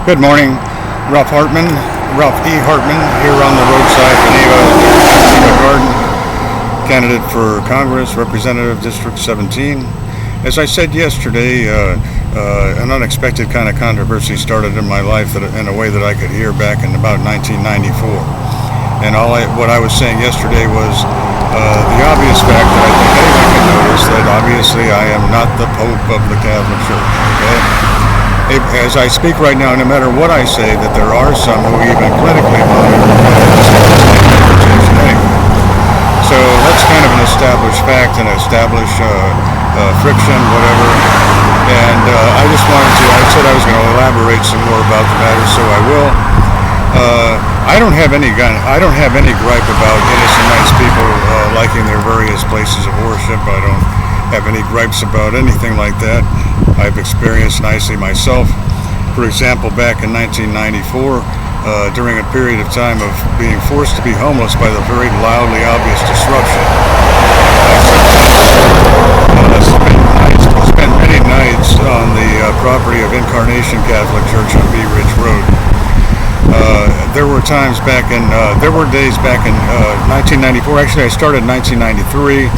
Good morning, Ralph E. Hartman, here on the roadside Geneva Garden, candidate for Congress, Representative District 17. As I said yesterday, an unexpected kind of controversy started in my life in a way that I could hear back in about 1994. And what I was saying yesterday was the obvious fact that I think anyone can notice that obviously I am not the Pope of the Catholic Church. Okay? As I speak right now, no matter what I say, that there are some who even clinically monitor interpretation anyway. So that's kind of an established fact, an established friction, whatever. And I just wanted to, I said I was going to elaborate some more about the matter, so I will. I don't have any gripe about innocent, nice people liking their various places of worship. I don't have any gripes about anything like that. I've experienced nicely myself. For example, back in 1994, during a period of time of being forced to be homeless by the very loudly obvious disruption, I spent many nights on the property of Incarnation Catholic Church on Bee Ridge Road. There were days back in 1994. Actually, I started in 1993,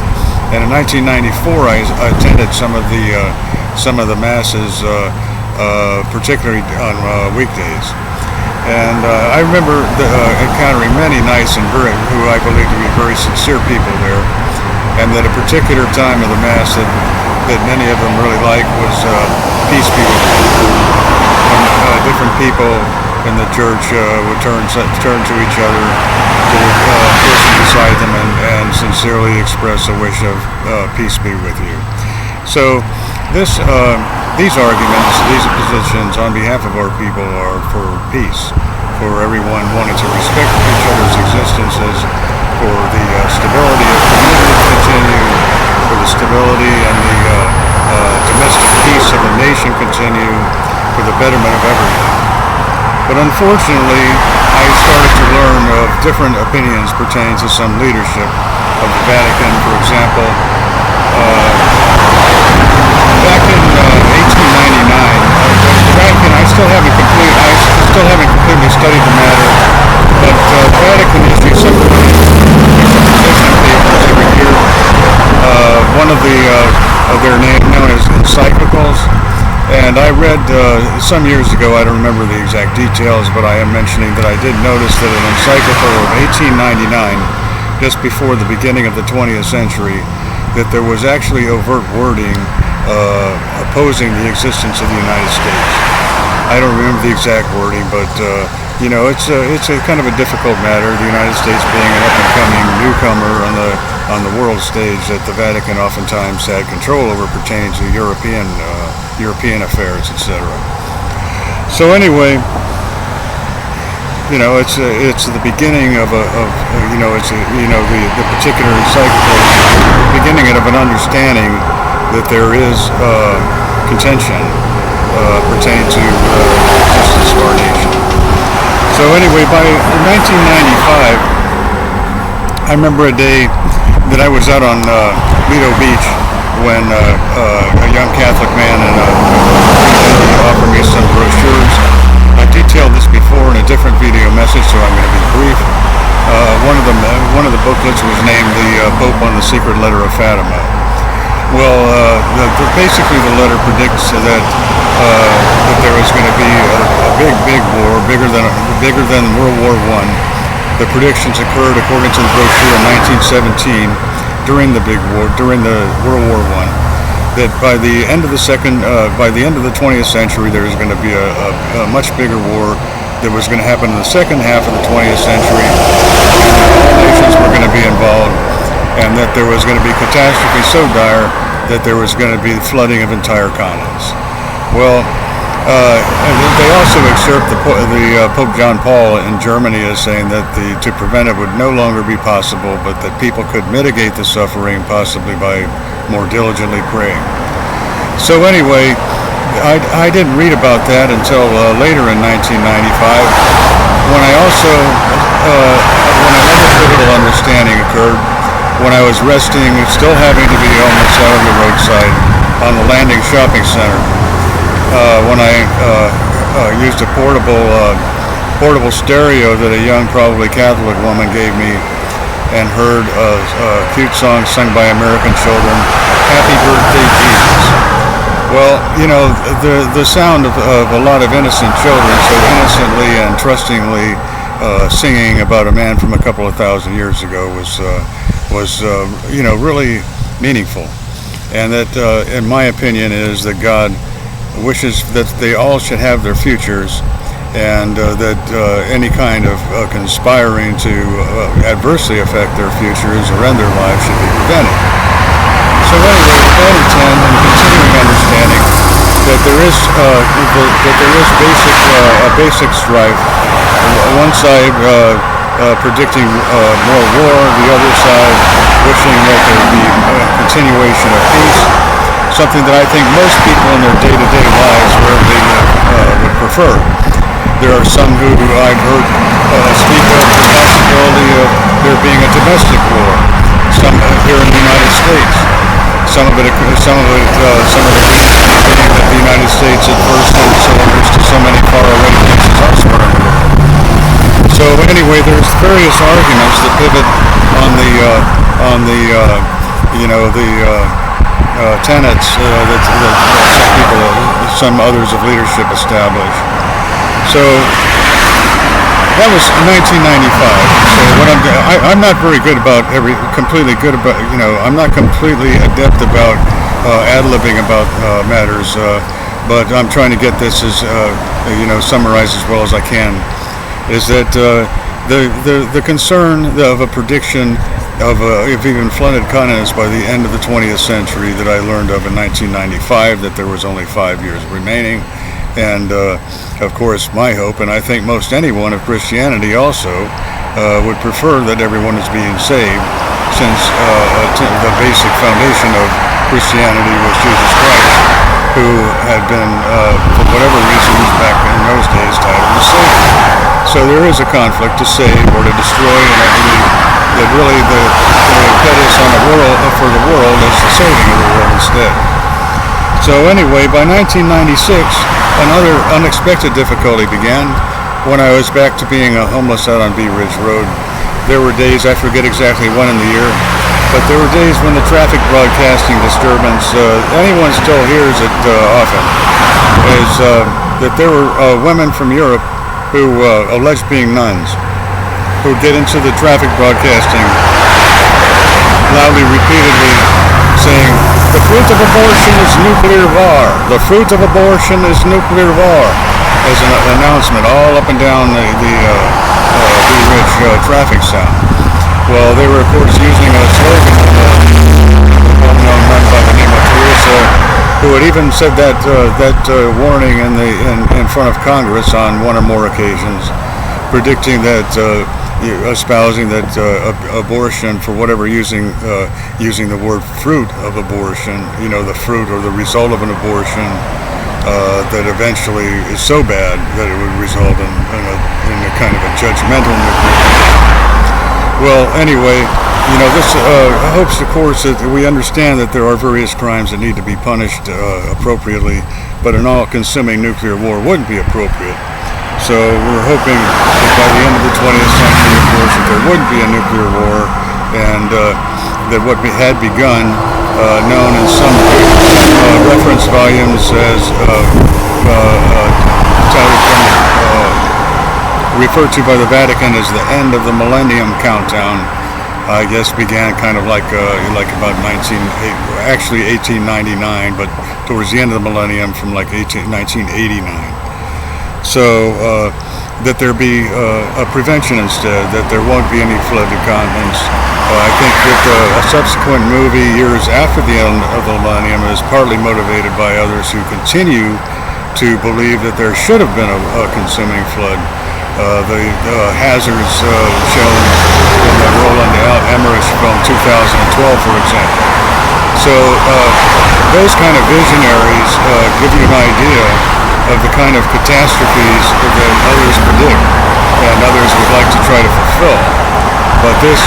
and in 1994 I attended some of the masses, particularly on weekdays. And I remember encountering many nice and who I believe to be very sincere people there, and that a particular time of the mass that many of them really liked was Peace Be With You. When different people in the church would turn to each other, to the person beside them, and sincerely express a wish of peace be with you. So these arguments, these positions on behalf of our people are for peace, for everyone wanting to respect each other's existences, for the stability of community to continue, for the stability and the domestic peace of the nation continue, for the betterment of everyone. But unfortunately, I started to learn of different opinions pertaining to some leadership of the Vatican. For example, back in 1899, the Vatican, I still haven't completely studied the matter, but the Vatican issues some position papers every year. One of their name known as encyclicals. And I read some years ago, I don't remember the exact details, but I am mentioning that I did notice that an encyclical of 1899, just before the beginning of the 20th century, that there was actually overt wording opposing the existence of the United States. I don't remember the exact wording, but it's a kind of a difficult matter. The United States being an up-and-coming newcomer on the world stage that the Vatican oftentimes had control over pertaining to European affairs, etc. So anyway, it's the beginning of the particular encyclical, beginning of an understanding that there is contention pertaining to justice of our nation. So anyway, by 1995, I remember a day that I was out on Lido Beach when a young Catholic man and offered me some brochures. I detailed this before in a different video message, so I'm going to be brief. One of the booklets was named "The Pope on the Secret Letter of Fatima." Well, basically the letter predicts that there was going to be a big war, bigger than World War I. The predictions occurred according to the brochure in 1917 during the big war, during the World War I. That by the end of the 20th century, there was going to be a much bigger war that was going to happen in the second half of the 20th century. All nations were going to be involved, and that there was going to be catastrophe so dire that there was going to be flooding of entire continents. Well, they also excerpt the Pope John Paul in Germany as saying that to prevent it would no longer be possible, but that people could mitigate the suffering possibly by more diligently praying. So anyway, I didn't read about that until later in 1995, when another pivotal understanding occurred, when I was resting, still having to be homeless out on the roadside on the Landing Shopping Center. When I used a portable stereo that a young, probably Catholic woman gave me, and heard a cute song sung by American children, "Happy Birthday, Jesus." Well, the sound of a lot of innocent children so innocently and trustingly singing about a man from a couple of thousand years ago was really meaningful. And that, in my opinion, is that God wishes that they all should have their futures, and that any kind of conspiring to adversely affect their futures or end their lives should be prevented. So anyway, with that intent and continuing understanding that there is basic strife. One side predicting more war, the other side wishing that there would be a continuation of peace. Something that I think most people in their day-to-day lives rarely would prefer. There are some who I've heard speak of the possibility of there being a domestic war. Some here in the United States. Some of the reasons being that the United States had burst its cylinders to so many faraway places elsewhere in the world. So anyway, there's various arguments that pivot on the tenets that some others of leadership establish. So that was 1995. So what I'm not very good about I'm not completely adept about ad-libbing about matters, but I'm trying to get this as summarized as well as I can. Is that the concern of a prediction of even flooded continents by the end of the 20th century that I learned of in 1995, that there was only 5 years remaining. And of course, my hope, and I think most anyone of Christianity also, would prefer that everyone is being saved, since the basic foundation of Christianity was Jesus Christ, who had been, for whatever reasons back in those days, titled the Savior. So there is a conflict to save or to destroy, and I believe that really the impetus on for the world is the saving of the world instead. So anyway, by 1996, another unexpected difficulty began when I was back to being a homeless out on Bee Ridge Road. There were days, I forget exactly when in the year, but there were days when the traffic broadcasting disturbance, anyone still hears it often, is that there were women from Europe who alleged being nuns, who would get into the traffic broadcasting loudly, repeatedly, saying, "The fruit of abortion is nuclear war. The fruit of abortion is nuclear war," as an announcement all up and down the Bee Ridge traffic sound. Well, they were, of course, using a slogan of a well-known nun by the name of Teresa, who had even said that warning in front of Congress on one or more occasions, predicting that espousing that abortion, for whatever using the word fruit of abortion, the fruit or the result of an abortion, that eventually is so bad that it would result in a kind of a judgmental nuclear. Well, anyway, this hopes, of course, that we understand that there are various crimes that need to be punished appropriately, but an all-consuming nuclear war wouldn't be appropriate. So we're hoping that by the end of the 20th century, of course, that there wouldn't be a nuclear war, and that what had begun, known in some reference volumes as referred to by the Vatican as the end of the Millennium Countdown, I guess began kind of like about 1899, but towards the end of the millennium from like 1989. So that there be a prevention instead, that there won't be any flooded continents. I think that a subsequent movie years after the end of the millennium is partly motivated by others who continue to believe that there should have been a consuming flood. The hazards shown in the Roland Emmerich film 2012, for example. So those kind of visionaries give you an idea of the kind of catastrophes that others predict and others would like to try to fulfill. But this,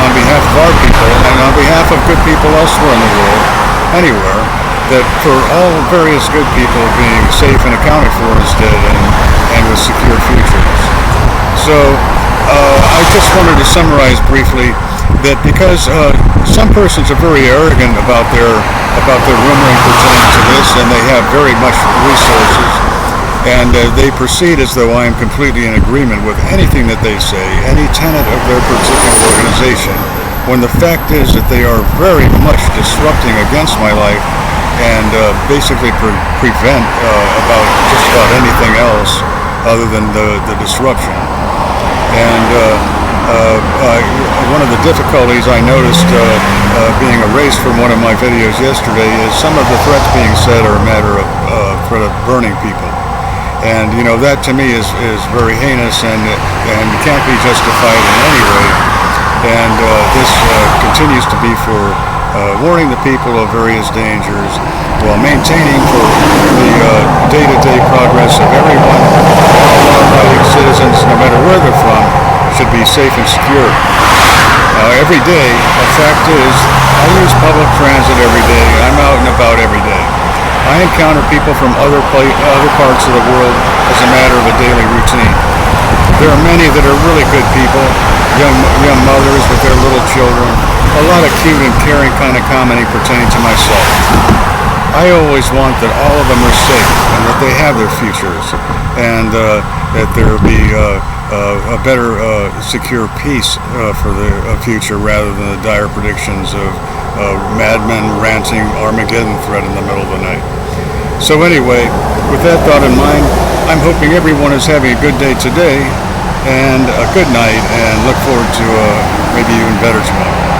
on behalf of our people and on behalf of good people elsewhere in the world, anywhere, that for all various good people being safe and accounted for instead, and with secure futures. So I just wanted to summarize briefly that because some persons are very arrogant about their rumoring pertaining to this, and they have very much resources, and they proceed as though I am completely in agreement with anything that they say, any tenet of their particular organization, when the fact is that they are very much disrupting against my life and basically prevent just about anything else other than the disruption. And one of the difficulties I noticed being erased from one of my videos yesterday is some of the threats being said are a matter of threat of burning people. And that to me is very heinous and can't be justified in any way. And this continues to be for warning the people of various dangers while maintaining for the day-to-day progress of everyone, all law-abiding citizens, no matter where they're from, should be safe and secure. Now, every day, the fact is, I use public transit every day. I'm out and about every day. I encounter people from other parts of the world as a matter of a daily routine. There are many that are really good people, young mothers with their little children, a lot of cute and caring kind of comedy pertaining to myself. I always want that all of them are safe and that they have their futures, and that there will be a better secure peace for the future rather than the dire predictions of madmen ranting Armageddon threat in the middle of the night. So anyway, with that thought in mind, I'm hoping everyone is having a good day today and a good night, and look forward to maybe even better tomorrow.